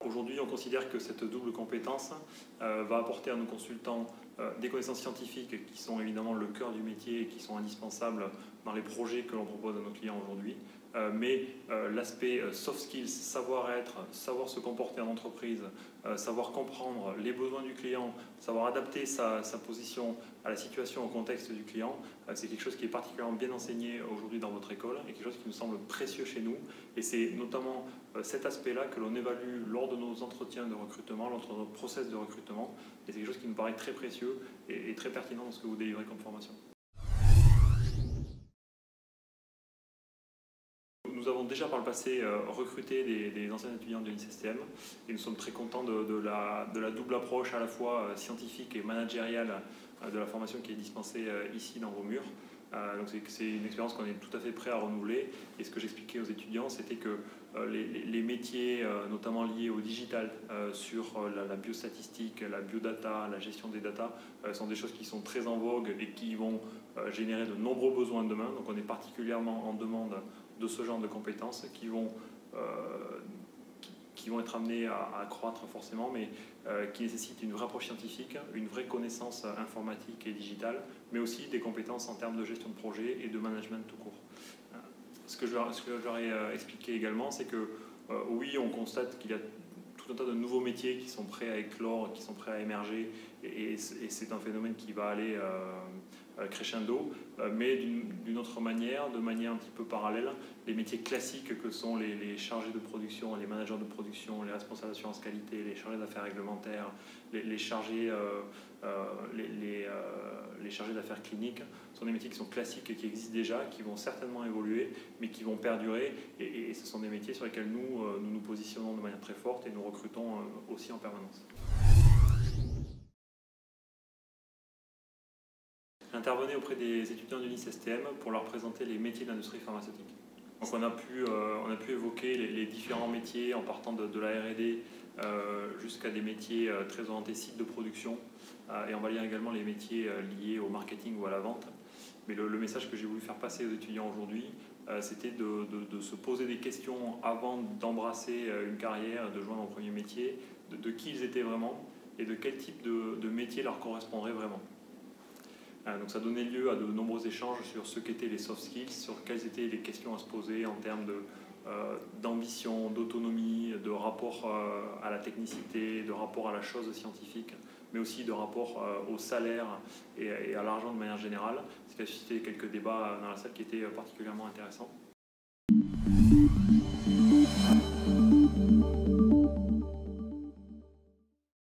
Aujourd'hui, on considère que cette double compétence va apporter à nos consultants des connaissances scientifiques qui sont évidemment le cœur du métier et qui sont indispensables dans les projets que l'on propose à nos clients aujourd'hui. Mais l'aspect soft skills, savoir-être, savoir se comporter en entreprise, savoir comprendre les besoins du client, savoir adapter sa position à la situation, au contexte du client, c'est quelque chose qui est particulièrement bien enseigné aujourd'hui dans votre école et quelque chose qui nous semble précieux chez nous. Et c'est notamment cet aspect-là que l'on évalue lors de nos entretiens de recrutement, lors de notre process de recrutement. Et c'est quelque chose qui nous paraît très précieux et très pertinent dans ce que vous délivrez comme formation. Nous avons déjà par le passé recruté des anciens étudiants de l'INSSTM et nous sommes très contents de la double approche à la fois scientifique et managériale de la formation qui est dispensée ici dans vos murs. Donc c'est une expérience qu'on est tout à fait prêt à renouveler. Et ce que j'expliquais aux étudiants, c'était que les métiers, notamment liés au digital, sur la biostatistique, la biodata, la gestion des data, sont des choses qui sont très en vogue et qui vont générer de nombreux besoins demain. Donc on est particulièrement en demande de ce genre de compétences qui vont être amenées à croître forcément, mais qui nécessitent une vraie approche scientifique, une vraie connaissance informatique et digitale, mais aussi des compétences en termes de gestion de projet et de management tout court. Ce que je leur ai expliqué également, c'est que oui, on constate qu'il y a tout un tas de nouveaux métiers qui sont prêts à éclore, qui sont prêts à émerger, et c'est un phénomène qui va aller crescendo, mais d'une autre manière, de manière un petit peu parallèle, les métiers classiques que sont les chargés de production, les managers de production, les responsables d'assurance qualité, les chargés d'affaires réglementaires, les chargés d'affaires cliniques, sont des métiers qui sont classiques et qui existent déjà, qui vont certainement évoluer, mais qui vont perdurer, et ce sont des métiers sur lesquels nous positionnons de manière très forte et nous recrutons aussi en permanence. J'intervenais auprès des étudiants de l'INSSTM pour leur présenter les métiers de l'industrie pharmaceutique. Donc on a pu évoquer les différents métiers en partant de la R&D jusqu'à des métiers très orientés sites de production, et on va lire également les métiers liés au marketing ou à la vente. Mais le message que j'ai voulu faire passer aux étudiants aujourd'hui, c'était de se poser des questions avant d'embrasser une carrière, de joindre un premier métier, de qui ils étaient vraiment et de quel type de métier leur correspondrait vraiment. Donc ça donnait lieu à de nombreux échanges sur ce qu'étaient les soft skills, sur quelles étaient les questions à se poser en termes d'ambition, d'autonomie, de rapport à la technicité, de rapport à la chose scientifique, mais aussi de rapport au salaire et à l'argent de manière générale, ce qui a suscité quelques débats dans la salle qui étaient particulièrement intéressants.